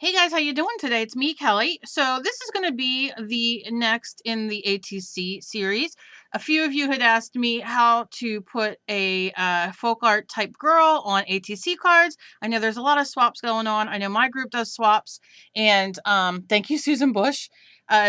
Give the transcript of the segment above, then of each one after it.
Hey guys, how you doing today? It's me, Kelly. So this is going to be the next in the ATC series. A few of you had asked me how to put a folk art type girl on ATC cards. I know there's a lot of swaps going on. I know my group does swaps, and thank you, Susan Bush.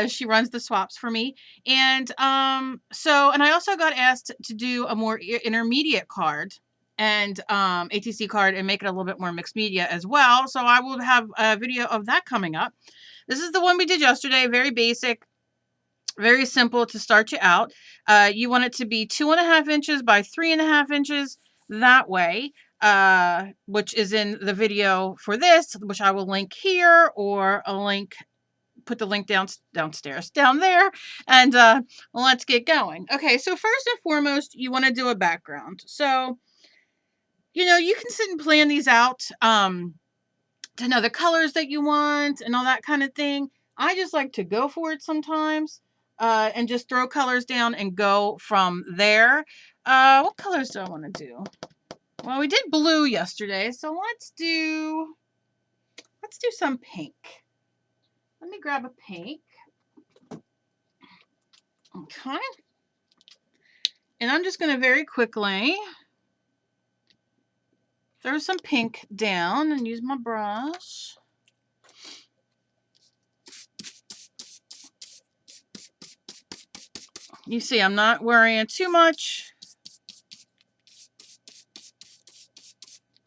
She runs the swaps for me, and and I also got asked to do a more intermediate card and ATC card and make it a little bit more mixed media as well. So I will have a video of that coming up. This is the one we did yesterday. Very basic, very simple to start you out. You want it to be 2.5 inches by 3.5 inches that way, which is in the video for this, which I will link here or a link. Put the link downstairs down there, and let's get going. Okay, so first and foremost, you want to do a background. So you can sit and plan these out to know the colors that you want and all that kind of thing. I just like to go for it sometimes and just throw colors down and go from there. What colors do I want to do? Well, we did blue yesterday, so let's do some pink. Let me grab a pink. Okay. And I'm just going to very quickly throw some pink down and use my brush. You see, I'm not worrying too much.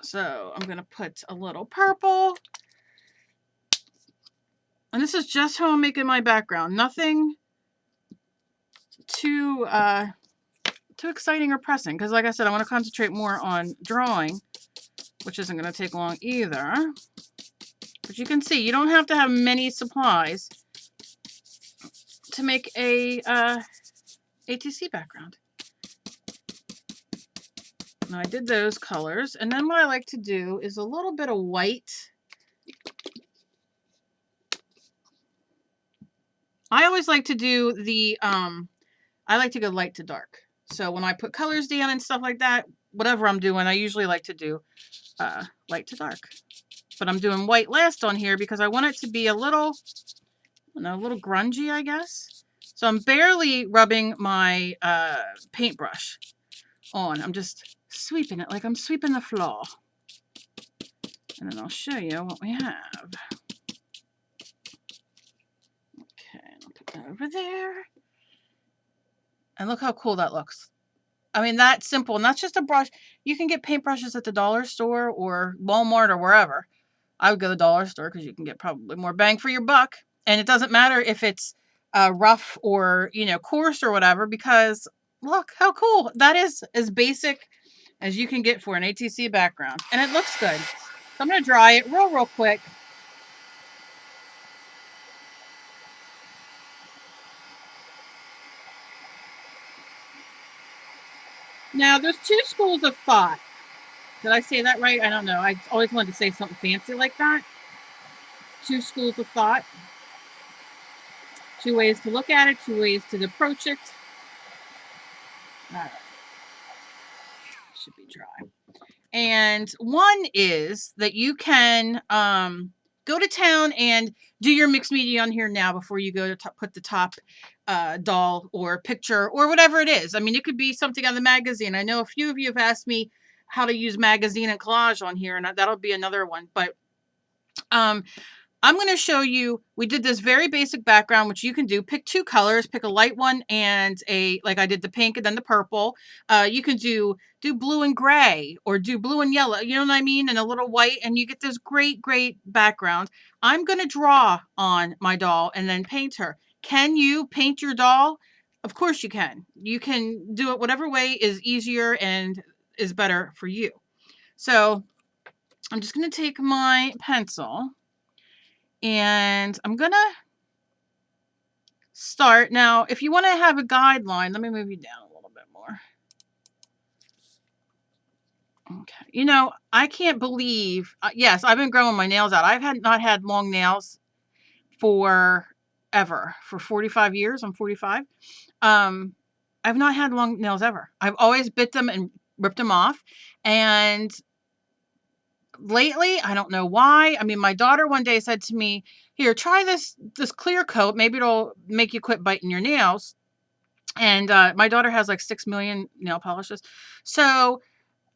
So I'm going to put a little purple. And this is just how I'm making my background. Nothing too exciting or pressing. Because like I said, I want to concentrate more on drawing, which isn't going to take long either. But you can see, you don't have to have many supplies to make a ATC background. Now I did those colors. And then what I like to do is a little bit of white. I always like to do the, I like to go light to dark. So when I put colors down and stuff like that, whatever I'm doing, I usually like to do light to dark. But I'm doing white last on here because I want it to be a little, a little grungy, I guess. So I'm barely rubbing my paintbrush on. I'm just sweeping it like I'm sweeping the floor. And then I'll show you what we have. Okay, I'll put that over there. And look how cool that looks. I mean, that's simple. And that's just a brush. You can get paintbrushes at the dollar store or Walmart or wherever. I would go to the dollar store because you can get probably more bang for your buck. And it doesn't matter if it's rough or, coarse or whatever, because look how cool. That is as basic as you can get for an ATC background. And it looks good. So I'm going to dry it real quick. Now, there's two schools of thought. Did I say that right? I don't know. I always wanted to say something fancy like that. Two schools of thought. Two ways to look at it, two ways to approach it. All right. Should be dry. And one is that you can go to town and do your mixed media on here now before you go to put the top doll or picture or whatever it is. I mean, it could be something on the magazine. I know a few of you have asked me how to use magazine and collage on here, and that'll be another one. But I'm going to show you, we did this very basic background, which you can do. Pick two colors, pick a light one and like I did the pink and then the purple. You can do blue and gray or do blue and yellow, you know what I mean? And a little white, and you get this great background. I'm going to draw on my doll and then paint her. Can you paint your doll? Of course you can. You can do it whatever way is easier and is better for you. So I'm just going to take my pencil. And I'm going to start. Now, if you want to have a guideline, let me move you down a little bit more. Okay. I can't believe, yes, I've been growing my nails out. I've not had long nails for 45 years. I'm 45. I've not had long nails ever. I've always bit them and ripped them off. And lately. I don't know why. I mean, my daughter one day said to me, "Here, try this clear coat. Maybe it'll make you quit biting your nails." And my daughter has like 6 million nail polishes. So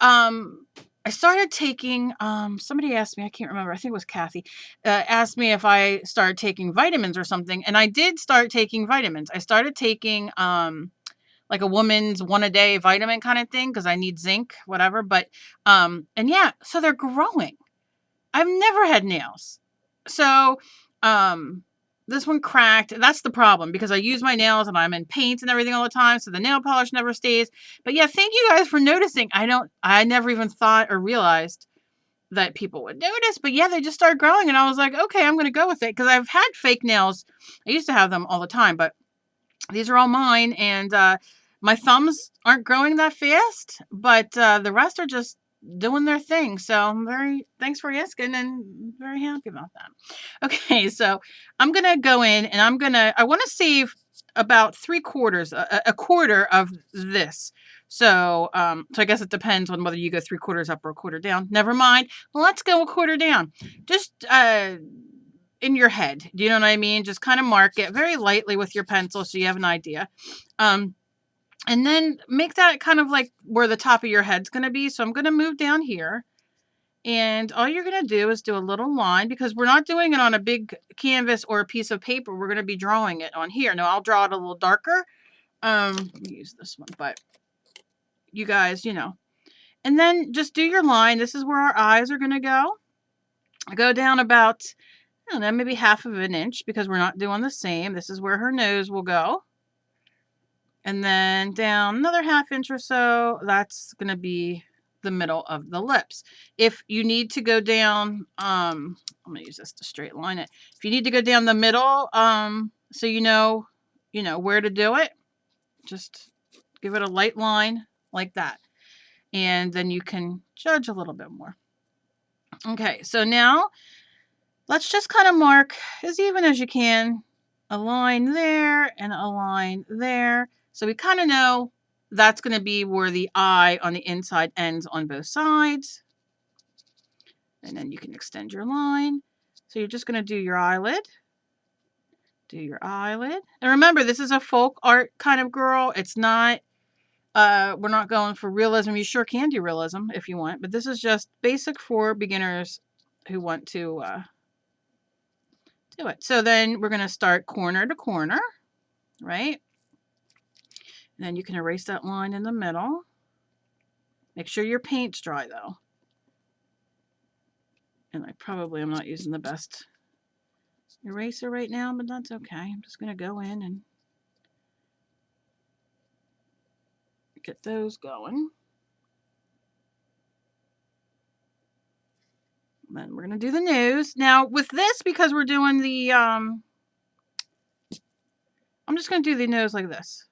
I started taking, somebody asked me, I can't remember, I think it was Kathy, asked me if I started taking vitamins or something. And I did start taking vitamins. I started taking like a woman's one a day vitamin kind of thing because I need zinc, whatever. But and yeah, so they're growing. I've never had nails. So, um, this one cracked. That's the problem because I use my nails and I'm in paint and everything all the time, so the nail polish never stays. But yeah, thank you guys for noticing. I never even thought or realized that people would notice, but yeah, they just started growing and I was like, okay, I'm going to go with it because I've had fake nails. I used to have them all the time, but these are all mine and my thumbs aren't growing that fast, but the rest are just doing their thing. So I'm thanks for asking and very happy about that. Okay, so I'm going to go in and I want to save about 3/4, a quarter of this. So, so I guess it depends on whether you go 3/4 up or a quarter down. Never mind. Let's go a quarter down. Just, in your head. Do you know what I mean? Just kind of mark it very lightly with your pencil so you have an idea. And then make that kind of like where the top of your head's going to be. So I'm going to move down here. And all you're going to do is do a little line because we're not doing it on a big canvas or a piece of paper. We're going to be drawing it on here. Now I'll draw it a little darker. Let me use this one, but you guys, you know. And then just do your line. This is where our eyes are going to go. Go down about, I don't know, maybe 1/2 inch because we're not doing the same. This is where her nose will go. And then down another 1/2 inch or so, that's going to be the middle of the lips. If you need to go down, I'm going to use this to straight line it. If you need to go down the middle, so you know where to do it, just give it a light line like that. And then you can judge a little bit more. Okay, so now let's just kind of mark as even as you can, a line there and a line there. So we kind of know that's going to be where the eye on the inside ends on both sides. And then you can extend your line. So you're just going to do your eyelid. Do your eyelid. And remember, this is a folk art kind of girl. It's not, we're not going for realism. You sure can do realism if you want, but this is just basic for beginners who want to do it. So then we're going to start corner to corner, right? And then you can erase that line in the middle. Make sure your paint's dry though. And I'm not using the best eraser right now, but that's okay. I'm just going to go in and get those going. And then we're going to do the nose. Now with this, because we're doing the, I'm just going to do the nose like this.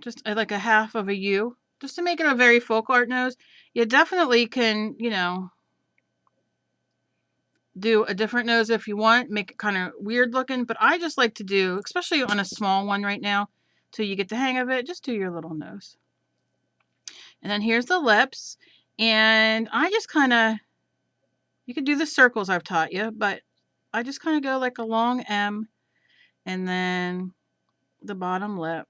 Just like a 1/2 of a U, just to make it a very folk art nose. You definitely can, you know, do a different nose if you want, make it kind of weird looking, but I just like to do, especially on a small one right now, till you get the hang of it, just do your little nose. And then here's the lips, and I just kind of, you can do the circles I've taught you, but I just kind of go like a long M, and then the bottom lip.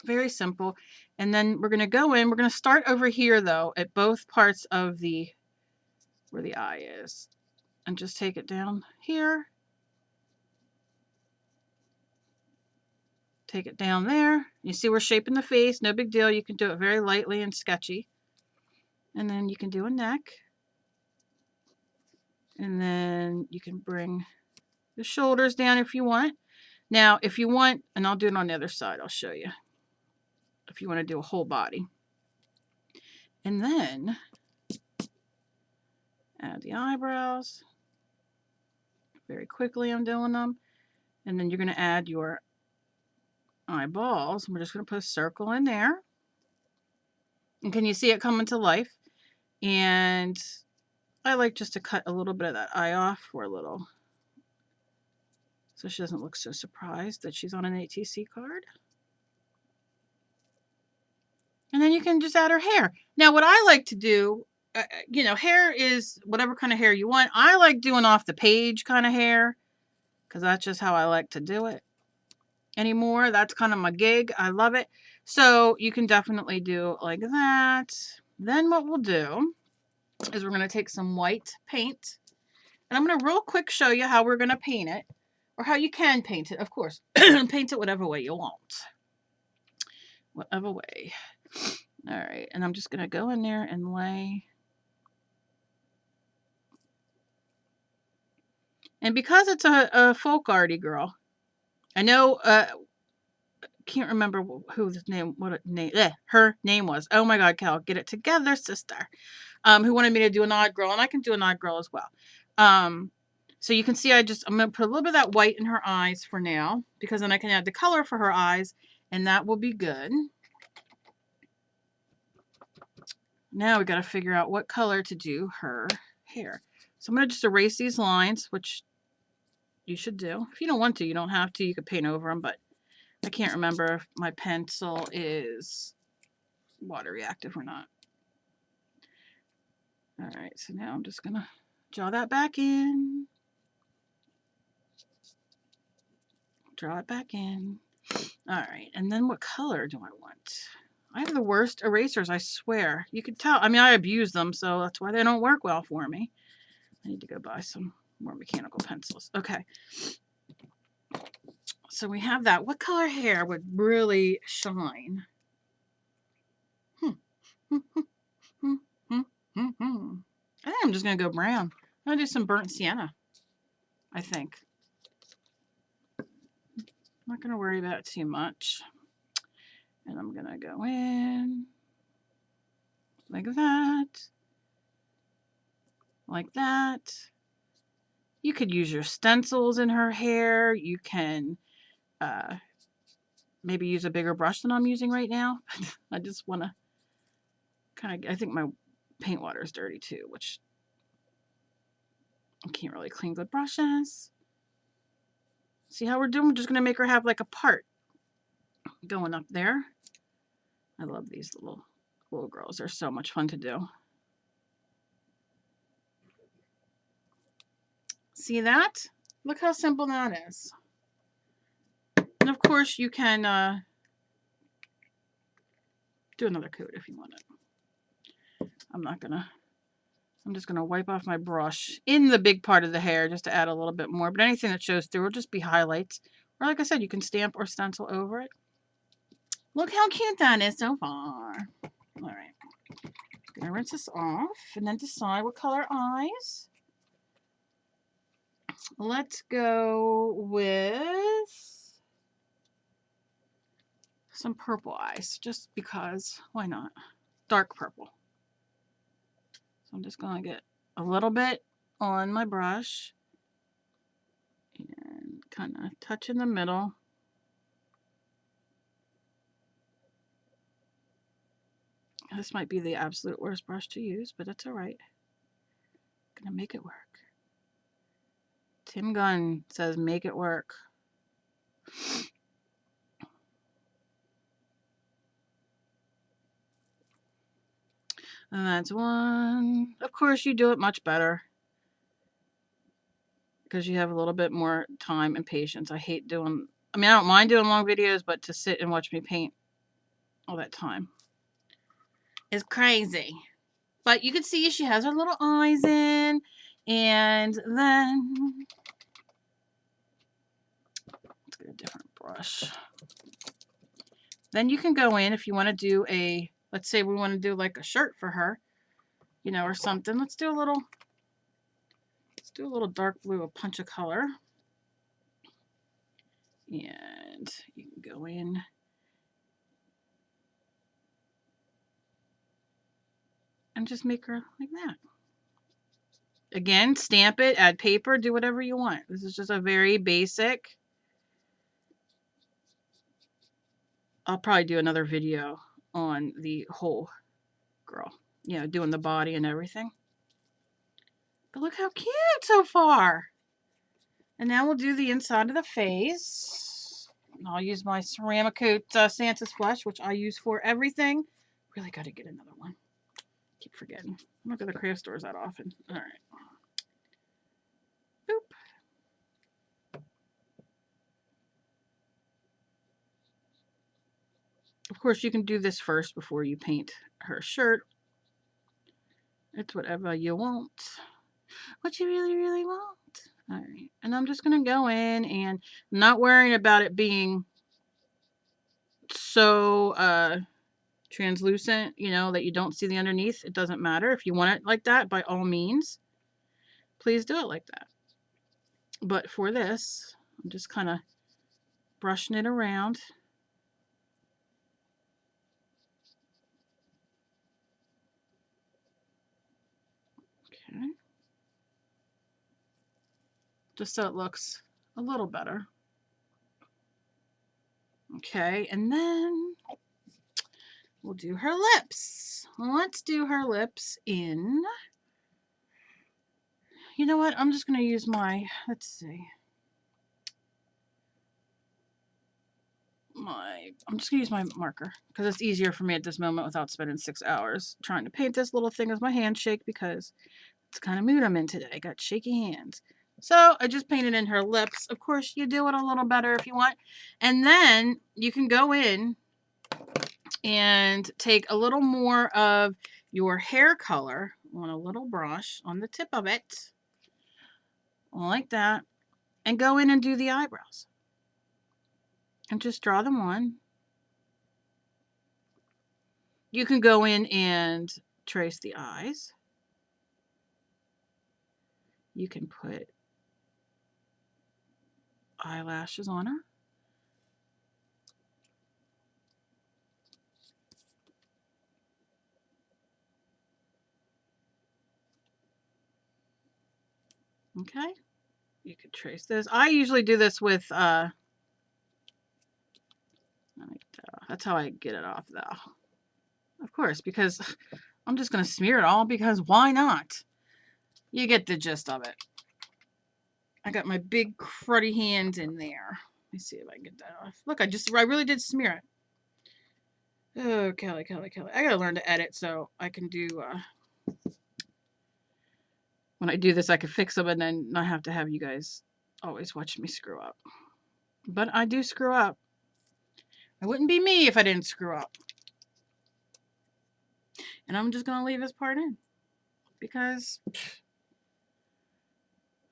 Very simple. And then we're going to go in. We're going to start over here, though, at both parts of the, where the eye is. And just take it down here. Take it down there. You see we're shaping the face. No big deal. You can do it very lightly and sketchy. And then you can do a neck. And then you can bring the shoulders down if you want. Now, if you want, and I'll do it on the other side. I'll show you. If you want to do a whole body. And then add the eyebrows. Very quickly I'm doing them. And then you're going to add your eyeballs. We're just going to put a circle in there. And can you see it coming to life? And I like just to cut a little bit of that eye off for a little, so she doesn't look so surprised that she's on an ATC card. And then you can just add her hair. Now, what I like to do, hair is whatever kind of hair you want. I like doing off the page kind of hair because that's just how I like to do it anymore. That's kind of my gig. I love it. So you can definitely do like that. Then what we'll do is we're going to take some white paint. And I'm going to real quick show you how we're going to paint it. Or how you can paint it, of course. Paint it whatever way you want. Whatever way. All right. And I'm just going to go in there and lay. And because it's a folk arty girl, I know, can't remember who this name, her name was. Oh my God, Cal, get it together, sister. Who wanted me to do an odd girl, and I can do an odd girl as well. So you can see I'm going to put a little bit of that white in her eyes for now, because then I can add the color for her eyes, and that will be good. Now we got to figure out what color to do her hair. So I'm going to just erase these lines, which you should do. If you don't want to, you don't have to. You could paint over them, but I can't remember if my pencil is water reactive or not. All right, so now I'm just going to draw that back in. Draw it back in. All right, and then what color do I want? I have the worst erasers, I swear. You could tell. I mean, I abuse them, so that's why they don't work well for me. I need to go buy some more mechanical pencils. Okay. So we have that. What color hair would really shine? I think I'm just going to go brown. I'm going to do some burnt sienna, I think. I'm not going to worry about it too much. And I'm going to go in like that. Like that. You could use your stencils in her hair. You can maybe use a bigger brush than I'm using right now. I just want to kind of, I think my paint water is dirty too, which I can't really clean with brushes. See how we're doing? We're just going to make her have like a part going up there. I love these little girls. They're so much fun to do. See that? Look how simple that is. And of course you can do another coat if you want it. I'm just gonna wipe off my brush in the big part of the hair just to add a little bit more. But anything that shows through will just be highlights. Or like I said, you can stamp or stencil over it. Look how cute that is so far. All right. Gonna rinse this off and then decide what color eyes. Let's go with some purple eyes, just because, why not? Dark purple. So I'm just going to get a little bit on my brush and kind of touch in the middle. This might be the absolute worst brush to use, but that's all right. I'm going to make it work. Tim Gunn says make it work. And that's one. Of course, you do it much better because you have a little bit more time and patience. I don't mind doing long videos, but to sit and watch me paint all that time is crazy. But you can see she has her little eyes in, and then let's get a different brush. Then you can go in if you want to do let's say we want to do like a shirt for her, or something. Let's do a little dark blue, a punch of color. And you can go in and just make her like that. Again, stamp it, add paper, do whatever you want. This is just a very basic. I'll probably do another video on the whole girl, doing the body and everything. But look how cute so far. And now we'll do the inside of the face. And I'll use my Ceramicoat Santa's Flesh, which I use for everything. really got to get another one. Keep forgetting. I'm not to the craft stores that often. All right. Boop. Of course, you can do this first before you paint her shirt. It's whatever you want. What you really, really want. All right. And I'm just going to go in and not worrying about it being so translucent, you know, that you don't see the underneath. It doesn't matter. If you want it like that, by all means, please do it like that. But for this, I'm just kind of brushing it around. Okay. Just so it looks a little better. Okay, and then we'll do her lips. Let's do her lips in... You know what? I'm just going to use my... Let's see. I'm just going to use my marker because it's easier for me at this moment without spending 6 hours trying to paint this little thing as my handshake because it's kind of mood I'm in today. I got shaky hands. So I just painted in her lips. Of course, you do it a little better if you want. And then you can go in and take a little more of your hair color on a little brush on the tip of it, like that, and go in and do the eyebrows. And just draw them on. You can go in and trace the eyes. You can put eyelashes on her. Okay. You could trace this. I usually do this with, that's how I get it off though. Of course, because I'm just going to smear it all because why not? You get the gist of it. I got my big cruddy hands in there. Let me see if I can get that off. Look, I really did smear it. Oh, Kelly. I gotta learn to edit so I can do, when I do this, I can fix them and then not have to have you guys always watch me screw up. But I do screw up. It wouldn't be me if I didn't screw up. And I'm just going to leave this part in. Because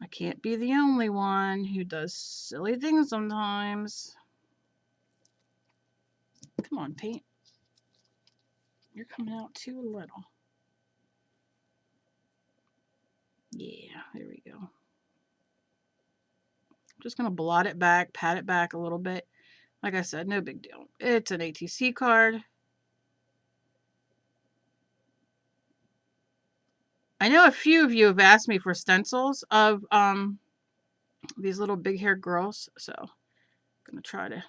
I can't be the only one who does silly things sometimes. Come on, paint. You're coming out too little. Yeah, there we go. I'm just going to blot it back, pat it back a little bit. Like I said, no big deal. It's an ATC card. I know a few of you have asked me for stencils of these little big haired girls, so I'm going to try to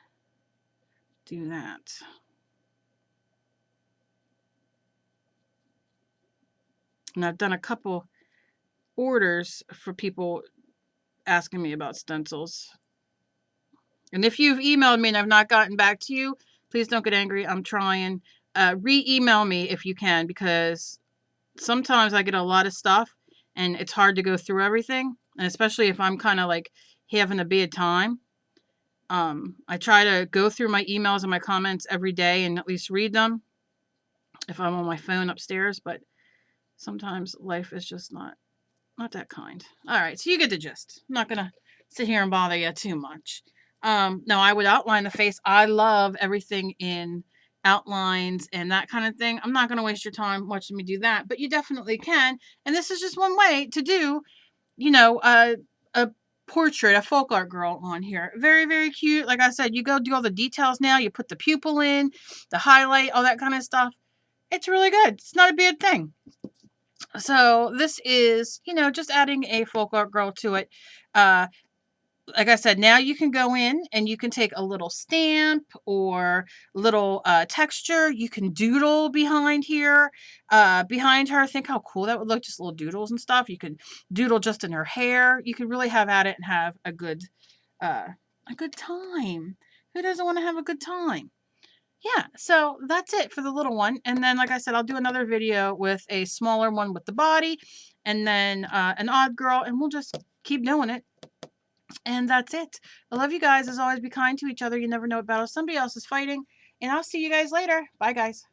do that. And I've done a couple orders for people asking me about stencils. And if you've emailed me and I've not gotten back to you, please don't get angry. I'm trying. Re-email me if you can, because sometimes I get a lot of stuff and it's hard to go through everything. And especially if I'm kind of like having a bad time. I try to go through my emails and my comments every day and at least read them if I'm on my phone upstairs. But sometimes life is just not that kind. All right, so you get the gist. I'm not going to sit here and bother you too much. No, I would outline the face. I love everything in outlines and that kind of thing. I'm not going to waste your time watching me do that, but you definitely can. And this is just one way to do, you know, a portrait, a folk art girl on here. Very, very cute. Like I said, you go do all the details now. You put the pupil in, the highlight, all that kind of stuff. It's really good. It's not a bad thing. So this is, you know, just adding a folk art girl to it. Like I said, now you can go in and you can take a little stamp or little texture. You can doodle behind here, behind her. Think how cool that would look, just little doodles and stuff. You can doodle just in her hair. You can really have at it and have a good time. Who doesn't want to have a good time? Yeah, so that's it for the little one, and then, like I said, I'll do another video with a smaller one with the body, and then, an odd girl, and we'll just keep doing it, and that's it. I love you guys. As always, be kind to each other. You never know what battle somebody else is fighting, and I'll see you guys later. Bye, guys.